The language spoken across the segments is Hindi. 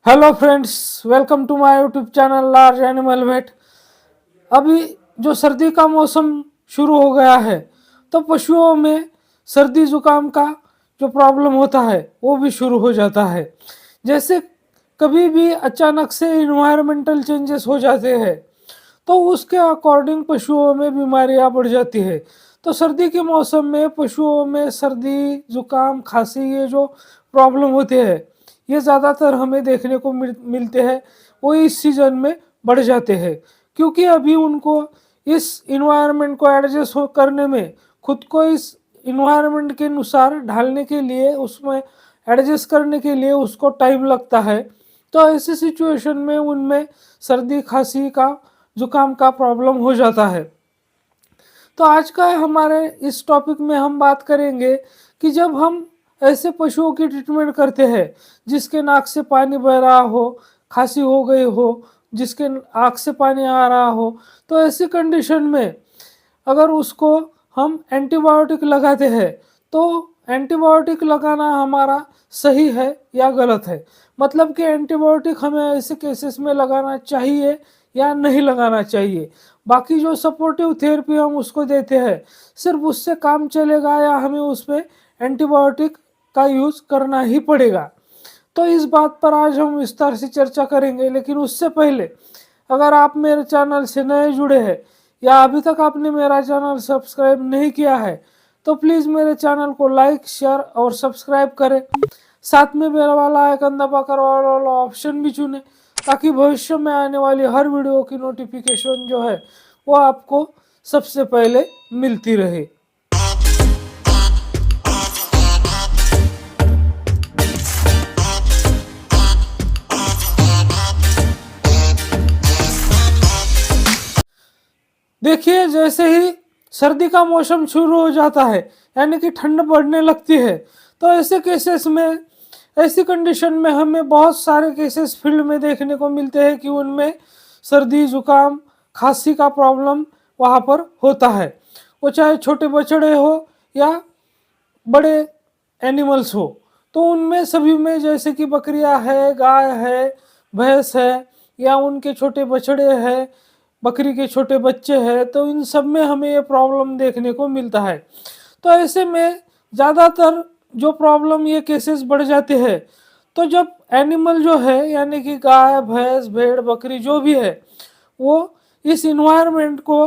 Hello friends, welcome to my YouTube channel large animal vet. अभी जो सर्दी का मौसम शुरू हो गया है तो पशुओं में सर्दी जुकाम का जो प्रॉब्लम होता है वो भी शुरू हो जाता है। जैसे कभी भी अचानक से इन्वायरमेंटल चेंजेस हो जाते हैं तो उसके अकॉर्डिंग पशुओं में बीमारियां बढ़ जाती है। तो सर्दी के मौसम में पशुओं में सर्दी जुकाम खांसी ये जो प्रॉब्लम होते हैं ये ज़्यादातर हमें देखने को मिलते हैं। वो इस सीजन में बढ़ जाते हैं क्योंकि अभी उनको इस इन्वायरमेंट को एडजस्ट करने में, खुद को इस इन्वायरमेंट के अनुसार ढालने के लिए, उसमें एडजस्ट करने के लिए उसको टाइम लगता है। तो ऐसी सिचुएशन में उनमें सर्दी खांसी का जुकाम का प्रॉब्लम हो जाता है। तो आज का हमारे इस टॉपिक में हम बात करेंगे कि जब हम ऐसे पशुओं की ट्रीटमेंट करते हैं जिसके नाक से पानी बह रहा हो, खांसी हो गई हो, जिसके आँख से पानी आ रहा हो, तो ऐसी कंडीशन में अगर उसको हम एंटीबायोटिक लगाते हैं तो एंटीबायोटिक लगाना हमारा सही है या गलत है। मतलब कि एंटीबायोटिक हमें ऐसे केसेस में लगाना चाहिए या नहीं लगाना चाहिए। बाकी जो सपोर्टिव थेरेपी हम उसको देते हैं सिर्फ उससे काम चलेगा या हमें उसमें एंटीबायोटिक का यूज़ करना ही पड़ेगा। तो इस बात पर आज हम विस्तार से चर्चा करेंगे, लेकिन उससे पहले अगर आप मेरे चैनल से नए जुड़े हैं या अभी तक आपने मेरा चैनल सब्सक्राइब नहीं किया है तो प्लीज़ मेरे चैनल को लाइक, शेयर और सब्सक्राइब करें। साथ में बेल वाला आइकन दबाकर ऑल वाला ऑप्शन भी चुनें ताकि भविष्य में आने वाली हर वीडियो की नोटिफिकेशन जो है वो आपको सबसे पहले मिलती रहे। देखिए, जैसे ही सर्दी का मौसम शुरू हो जाता है यानी कि ठंड बढ़ने लगती है तो ऐसे केसेस में, ऐसी कंडीशन में हमें बहुत सारे केसेस फील्ड में देखने को मिलते हैं कि उनमें सर्दी जुकाम खांसी का प्रॉब्लम वहाँ पर होता है। वो चाहे छोटे बछड़े हो या बड़े एनिमल्स हो, तो उनमें सभी में, जैसे कि बकरियां है, गाय है, भैंस है या उनके छोटे बछड़े हैं, बकरी के छोटे बच्चे हैं, तो इन सब में हमें ये प्रॉब्लम देखने को मिलता है। तो ऐसे में ज़्यादातर जो प्रॉब्लम, ये केसेस बढ़ जाते हैं तो जब एनिमल जो है यानी कि गाय भैंस भेड़ बकरी जो भी है वो इस इन्वायरमेंट को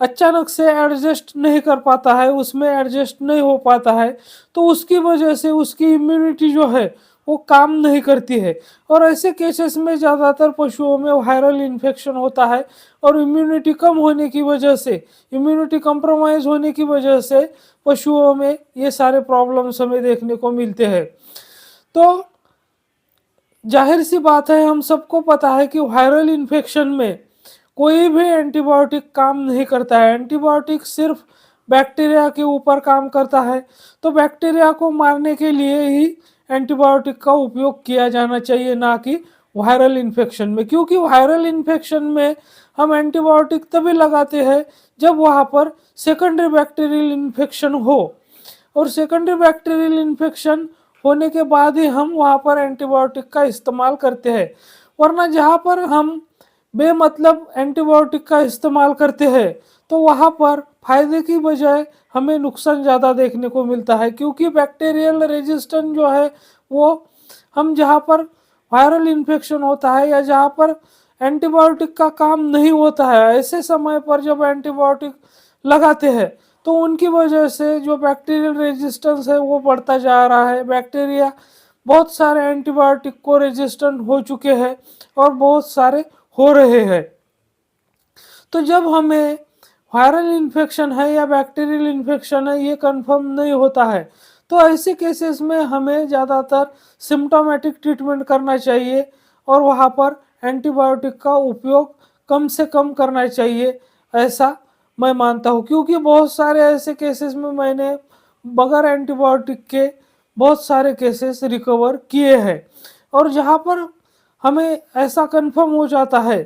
अचानक से एडजस्ट नहीं कर पाता है, उसमें एडजस्ट नहीं हो पाता है, तो उसकी वजह से उसकी इम्यूनिटी जो है वो काम नहीं करती है। और ऐसे केसेस में ज़्यादातर पशुओं में वायरल इन्फेक्शन होता है और इम्यूनिटी कम होने की वजह से, इम्यूनिटी कंप्रोमाइज होने की वजह से पशुओं में ये सारे प्रॉब्लम्स हमें देखने को मिलते हैं। तो जाहिर सी बात है, हम सबको पता है कि वायरल इन्फेक्शन में कोई भी एंटीबायोटिक काम नहीं करता है। एंटीबायोटिक सिर्फ बैक्टीरिया के ऊपर काम करता है। तो बैक्टीरिया को मारने के लिए ही एंटीबायोटिक का उपयोग किया जाना चाहिए, ना कि वायरल इन्फेक्शन में। क्योंकि वायरल इन्फेक्शन में हम एंटीबायोटिक तभी लगाते हैं जब वहाँ पर सेकेंडरी बैक्टीरियल इन्फेक्शन हो, और सेकेंडरी बैक्टीरियल इन्फेक्शन होने के बाद ही हम वहाँ पर एंटीबायोटिक का इस्तेमाल करते हैं। वरना जहाँ पर हम बेमतलब एंटीबायोटिक का इस्तेमाल करते हैं तो वहाँ पर फायदे की बजाय हमें नुकसान ज़्यादा देखने को मिलता है। क्योंकि बैक्टीरियल रेजिस्टेंस जो है वो, हम जहाँ पर वायरल इन्फेक्शन होता है या जहाँ पर एंटीबायोटिक का काम नहीं होता है, ऐसे समय पर जब एंटीबायोटिक लगाते हैं तो उनकी वजह से जो बैक्टीरियल रेजिस्टेंस है वो बढ़ता जा रहा है। बैक्टीरिया बहुत सारे एंटीबायोटिक को रेजिस्टेंट हो चुके हैं और बहुत सारे हो रहे हैं। तो जब हमें वायरल इन्फेक्शन है या बैक्टीरियल इन्फेक्शन है ये कंफर्म नहीं होता है तो ऐसे केसेस में हमें ज़्यादातर सिम्टोमेटिक ट्रीटमेंट करना चाहिए और वहाँ पर एंटीबायोटिक का उपयोग कम से कम करना चाहिए, ऐसा मैं मानता हूँ। क्योंकि बहुत सारे ऐसे केसेस में मैंने बगैर एंटीबायोटिक के बहुत सारे केसेस रिकवर किए हैं। और जहाँ पर हमें ऐसा कंफर्म हो जाता है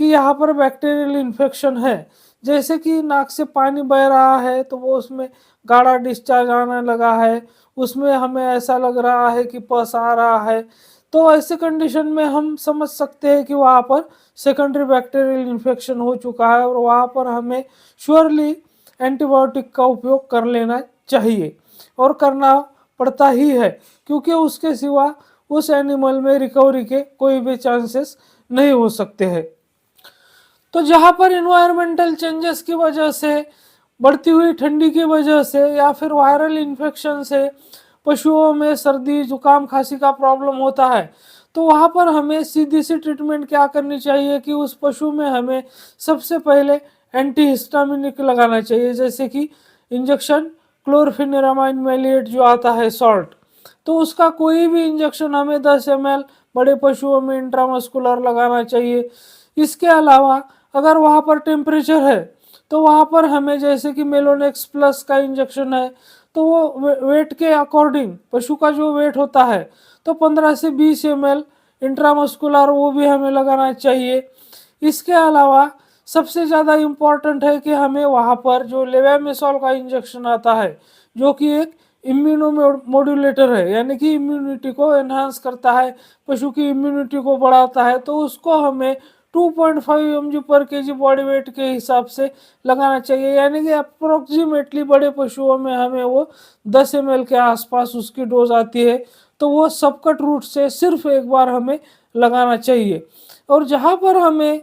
कि यहाँ पर बैक्टीरियल इन्फेक्शन है, जैसे कि नाक से पानी बह रहा है तो वो उसमें गाढ़ा डिस्चार्ज आने लगा है, उसमें हमें ऐसा लग रहा है कि पस आ रहा है, तो ऐसे कंडीशन में हम समझ सकते हैं कि वहाँ पर सेकेंडरी बैक्टीरियल इन्फेक्शन हो चुका है और वहाँ पर हमें श्योरली एंटीबायोटिक का उपयोग कर लेना चाहिए और करना पड़ता ही है, क्योंकि उसके सिवा उस एनिमल में रिकवरी के कोई भी चांसेस नहीं हो सकते हैं। तो जहाँ पर इन्वायरमेंटल चेंजेस की वजह से, बढ़ती हुई ठंडी की वजह से या फिर वायरल इन्फेक्शन से पशुओं में सर्दी जुकाम खांसी का प्रॉब्लम होता है, तो वहाँ पर हमें सीधी सी ट्रीटमेंट क्या करनी चाहिए कि उस पशु में हमें सबसे पहले एंटीहिस्टामिनिक लगाना चाहिए, जैसे कि इंजेक्शन क्लोरफेनिरामाइन मैलिएट जो आता है सॉल्ट, तो उसका कोई भी इंजेक्शन हमें 10 ml बड़े पशुओं में इंट्रामस्कुलर लगाना चाहिए। इसके अलावा अगर वहाँ पर टेम्परेचर है तो वहाँ पर हमें जैसे कि मेलोनेक्स प्लस का इंजेक्शन है, तो वो वेट के अकॉर्डिंग, पशु का जो वेट होता है तो 15 से 20 ml इंट्रामस्कुलर वो भी हमें लगाना चाहिए। इसके अलावा सबसे ज़्यादा इम्पॉर्टेंट है कि हमें वहाँ पर जो लेवेमिसॉल का इंजेक्शन आता है, जो कि एक इम्यूनो मॉड्यूलेटर है, यानी कि इम्यूनिटी को एनहांस करता है, पशु की इम्यूनिटी को बढ़ाता है, तो उसको हमें 2.5 mg पर केजी बॉडी वेट के हिसाब से लगाना चाहिए, यानी कि अप्रोक्सीमेटली बड़े पशुओं में हमें वो 10 ml के आसपास उसकी डोज आती है, तो वो सबकट रूट से सिर्फ एक बार हमें लगाना चाहिए। और जहाँ पर हमें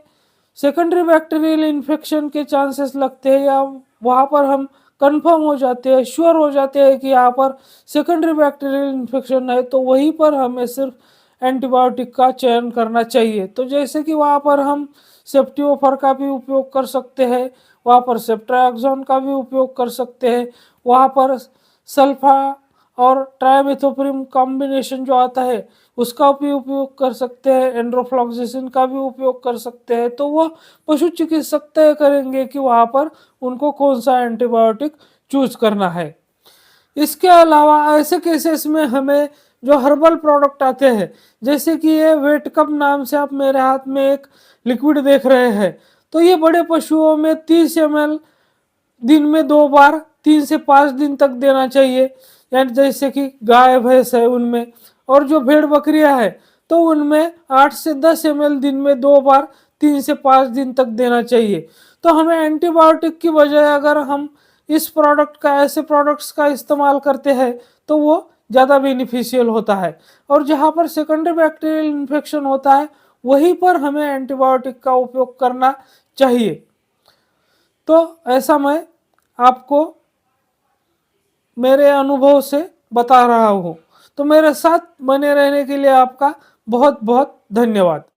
सेकेंडरी बैक्टीरियल इन्फेक्शन के चांसेस लगते हैं या वहाँ पर हम कंफर्म हो जाते हैं, श्योर हो जाते हैं कि यहाँ पर सेकेंडरी बैक्टीरियल इन्फेक्शन है, तो वहीं पर हमें सिर्फ एंटीबायोटिक का चयन करना चाहिए। तो जैसे कि वहाँ पर हम सेफ्टियोफर का भी उपयोग कर सकते हैं, वहाँ पर सेफ्ट्राक्सोन का भी उपयोग कर सकते हैं, वहाँ पर सल्फा और ट्राइमेथोप्रिम कॉम्बिनेशन जो आता है उसका भी उपयोग कर सकते हैं, एंड्रोफ्लॉक्सिसिन का भी उपयोग कर सकते हैं। तो वह पशु चिकित्सक तय करेंगे कि वहाँ पर उनको कौन सा एंटीबायोटिक चूज करना है। इसके अलावा ऐसे केसेस में हमें जो हर्बल प्रोडक्ट आते हैं, जैसे कि ये वेट कप नाम से आप मेरे हाथ में एक लिक्विड देख रहे हैं, तो ये बड़े पशुओं में 30 ml दिन में 2 बार 3 से 5 दिन तक देना चाहिए, यानी जैसे कि गाय भैंस है उनमें, और जो भेड़ बकरियां है तो उनमें 8 से 10 ml दिन में 2 बार 3 से 5 दिन तक देना चाहिए। तो हमें एंटीबायोटिक की बजाय अगर हम इस प्रोडक्ट का, ऐसे प्रोडक्ट्स का इस्तेमाल करते हैं तो वो ज़्यादा बेनिफिशियल होता है। और जहाँ पर सेकेंडरी बैक्टीरियल इन्फेक्शन होता है वहीं पर हमें एंटीबायोटिक का उपयोग करना चाहिए। तो ऐसा मैं आपको मेरे अनुभव से बता रहा हूँ। तो मेरे साथ बने रहने के लिए आपका बहुत बहुत धन्यवाद।